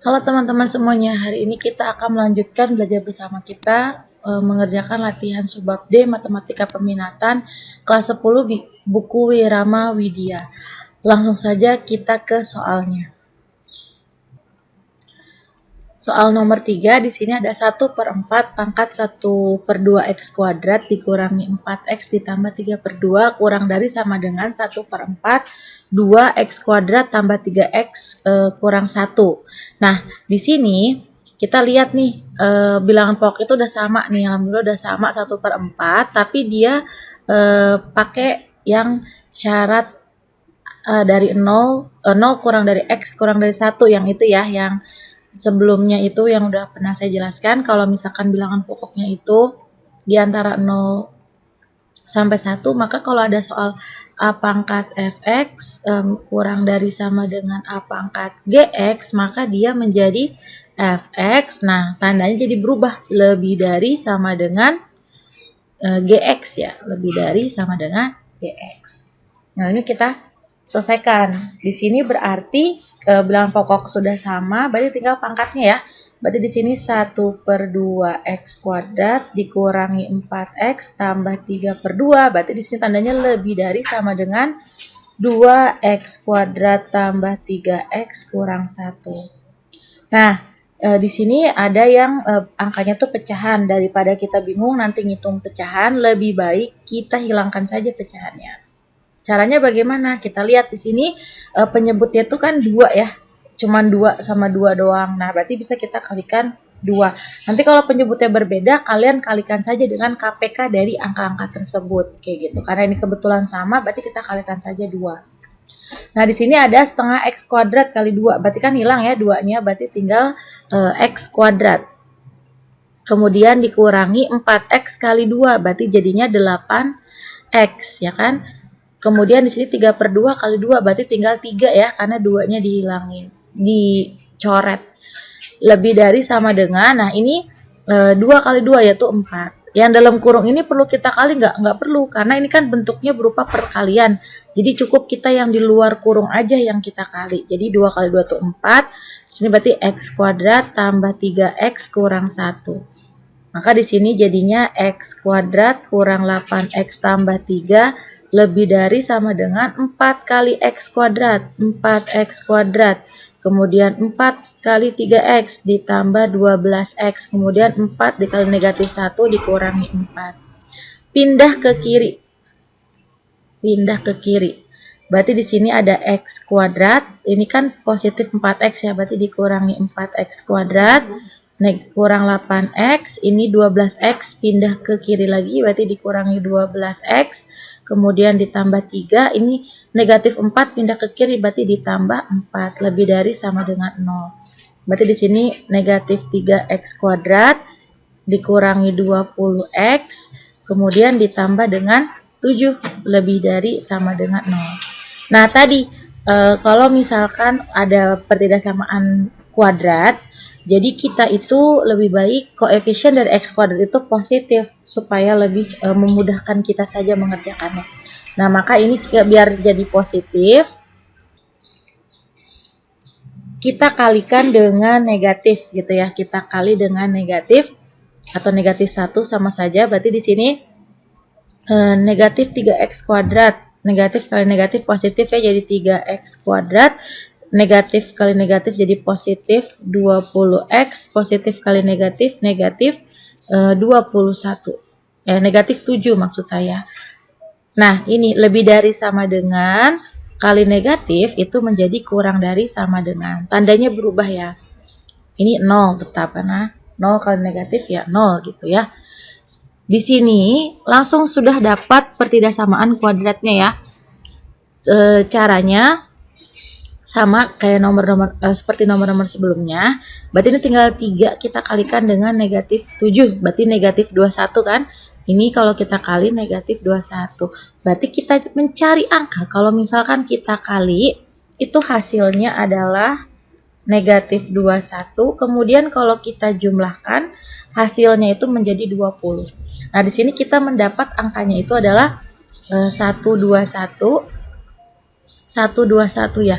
Halo teman-teman semuanya, hari ini kita akan melanjutkan belajar bersama kita mengerjakan latihan subbab D Matematika Peminatan kelas 10 buku Wirama Widya. Langsung saja kita ke soalnya. Soal nomor 3, di sini ada 1/4 pangkat 1/2 X kuadrat dikurangi 4X ditambah 3/2 kurang dari sama dengan 1/4 2X kuadrat tambah 3X kurang 1. Nah, di sini kita lihat nih, bilangan pokok itu udah sama nih, alhamdulillah udah sama 1/4, tapi dia pakai yang syarat dari 0 kurang dari X kurang dari 1, yang itu ya, yang sebelumnya itu yang udah pernah saya jelaskan. Kalau misalkan bilangan pokoknya itu di antara 0 sampai 1, maka kalau ada soal A pangkat Fx kurang dari sama dengan A pangkat Gx, maka dia menjadi Fx. Nah, tandanya jadi berubah, lebih dari sama dengan Gx ya, lebih dari sama dengan Gx. Nah, ini kita selesaikan. Di sini berarti bilangan pokok sudah sama, berarti tinggal pangkatnya ya. Berarti di sini 1/2 X kuadrat dikurangi 4X tambah 3/2, berarti di sini tandanya lebih dari sama dengan 2X kuadrat tambah 3X kurang 1. Nah, di sini ada yang angkanya tuh pecahan. Daripada kita bingung nanti ngitung pecahan, lebih baik kita hilangkan saja pecahannya. Caranya bagaimana? Kita lihat di sini penyebutnya itu kan 2 ya. Cuman 2 sama 2 doang. Nah, berarti bisa kita kalikan 2. Nanti kalau penyebutnya berbeda, kalian kalikan saja dengan KPK dari angka-angka tersebut. Kayak gitu. Karena ini kebetulan sama, berarti kita kalikan saja 2. Nah, di sini ada setengah X kuadrat kali 2. Berarti kan hilang ya 2-nya, berarti tinggal X kuadrat. Kemudian dikurangi 4X kali 2, berarti jadinya 8X ya kan? Kemudian di sini 3/2 kali 2, berarti tinggal 3 ya, karena 2-nya dihilangin, dicoret. Lebih dari sama dengan, nah ini 2 kali 2 yaitu 4. Yang dalam kurung ini perlu kita kali nggak perlu, karena ini kan bentuknya berupa perkalian. Jadi cukup kita yang di luar kurung aja yang kita kali. Jadi 2 kali 2 itu 4. Di sini berarti X kuadrat tambah 3X kurang 1. Maka di sini jadinya X kuadrat kurang 8X tambah 3 lebih dari sama dengan 4 kali X kuadrat, 4X kuadrat. Kemudian 4 kali 3X ditambah 12X. Kemudian 4 dikali negatif 1 dikurangi 4. Pindah ke kiri. Pindah ke kiri. Berarti di sini ada X kuadrat. Ini kan positif 4X ya, berarti dikurangi 4X kuadrat. Kurang 8X, ini 12X, pindah ke kiri lagi, berarti dikurangi 12X, kemudian ditambah 3, ini negatif 4, pindah ke kiri, berarti ditambah 4, lebih dari sama dengan 0. Berarti di sini negatif 3X kuadrat, dikurangi 20X, kemudian ditambah dengan 7, lebih dari sama dengan 0. Nah, tadi kalau misalkan ada pertidaksamaan kuadrat, jadi kita itu lebih baik koefisien dari X kuadrat itu positif supaya lebih memudahkan kita saja mengerjakannya. Nah, maka ini biar jadi positif, kita kalikan dengan negatif gitu ya. Kita kali dengan negatif atau negatif 1 sama saja. Berarti di sini negatif 3X kuadrat. Negatif kali negatif positif ya, jadi 3X kuadrat. Negatif kali negatif jadi positif 20X, positif kali negatif, negatif 21. Negatif 7 maksud saya. Nah, ini lebih dari sama dengan kali negatif itu menjadi kurang dari sama dengan. Tandanya berubah ya. Ini 0 tetap, karena 0 kali negatif ya 0 gitu ya. Di sini langsung sudah dapat pertidaksamaan kuadratnya ya. Caranya sama kayak nomor-nomor seperti nomor-nomor sebelumnya. Berarti ini tinggal 3 kita kalikan dengan negatif 7. Berarti negatif 21 kan? Ini kalau kita kali negatif 21. Berarti kita mencari angka. Kalau misalkan kita kali, itu hasilnya adalah negatif 21. Kemudian kalau kita jumlahkan, hasilnya itu menjadi 20. Nah, di sini kita mendapat angkanya itu adalah 121 ya,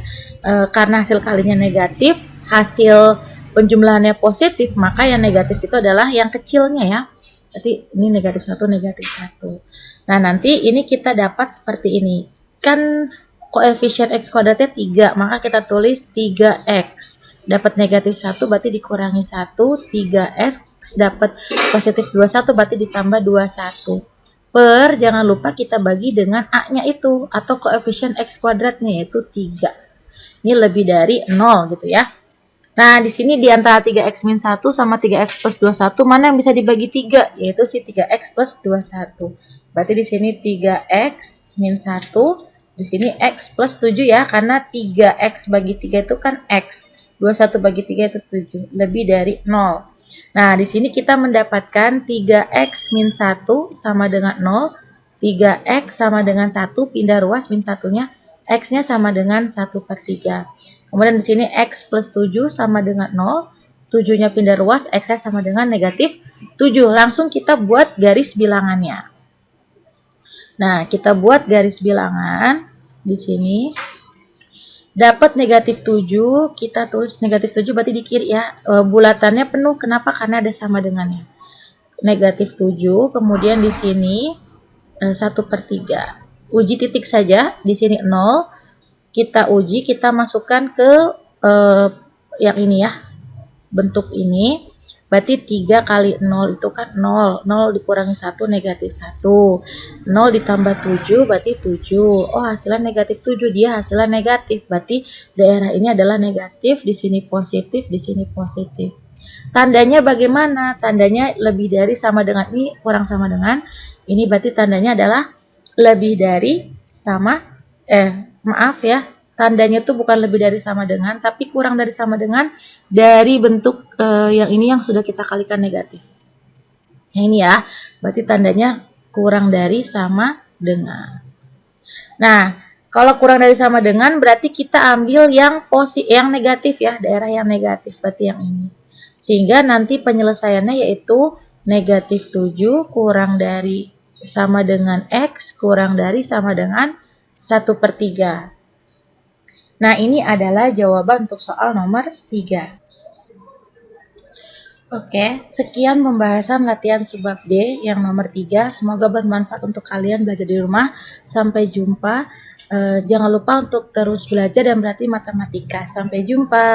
karena hasil kalinya negatif, hasil penjumlahannya positif, maka yang negatif itu adalah yang kecilnya ya. Berarti ini negatif 1, negatif 1. Nah, nanti ini kita dapat seperti ini. Kan koefisien X kuadratnya 3, maka kita tulis 3X. Dapat negatif 1 berarti dikurangi 1, 3X dapat positif 21 berarti ditambah 21. Per, jangan lupa kita bagi dengan A-nya itu, atau koefisien X kuadratnya yaitu 3. Ini lebih dari 0 gitu ya. Nah, di sini di antara 3x min 1 sama 3x plus 21, mana yang bisa dibagi 3? Yaitu si 3x plus 21. Berarti di sini 3x min 1, di sini x plus 7 ya, karena 3x bagi 3 itu kan x. 21 bagi 3 itu 7, lebih dari 0. Nah, di sini kita mendapatkan 3x min 1 sama dengan 0, 3x sama dengan 1, pindah ruas min 1-nya, x-nya sama dengan 1/3. Kemudian di sini x plus 7 sama dengan 0, 7-nya pindah ruas, x-nya sama dengan negatif 7. Langsung kita buat garis bilangannya. Nah, kita buat garis bilangan di sini. Dapat negatif 7, kita tulis negatif 7 berarti di kiri ya. Bulatannya penuh, kenapa? Karena ada sama dengannya. Negatif 7, kemudian di sini 1/3. Uji titik saja, di sini 0. Kita uji, kita masukkan ke yang ini ya, bentuk ini. Berarti 3 kali 0 itu kan 0. 0 dikurangi 1 negatif 1. 0 ditambah 7 berarti 7. Oh, hasilnya negatif 7. Dia hasilnya negatif. Berarti daerah ini adalah negatif, di sini positif, di sini positif. Tandanya bagaimana? Tandanya lebih dari sama dengan ini, kurang sama dengan ini, berarti tandanya adalah lebih dari sama, maaf ya, tandanya tuh bukan lebih dari sama dengan, tapi kurang dari sama dengan dari bentuk yang ini yang sudah kita kalikan negatif. Yang ini ya, berarti tandanya kurang dari sama dengan. Nah, kalau kurang dari sama dengan berarti kita ambil yang negatif ya, daerah yang negatif, berarti yang ini. Sehingga nanti penyelesaiannya yaitu negatif 7 kurang dari sama dengan X kurang dari sama dengan 1/3. Nah, ini adalah jawaban untuk soal nomor 3. Oke, sekian pembahasan latihan subbab D yang nomor 3. Semoga bermanfaat untuk kalian belajar di rumah. Sampai jumpa. Jangan lupa untuk terus belajar dan berlatih matematika. Sampai jumpa.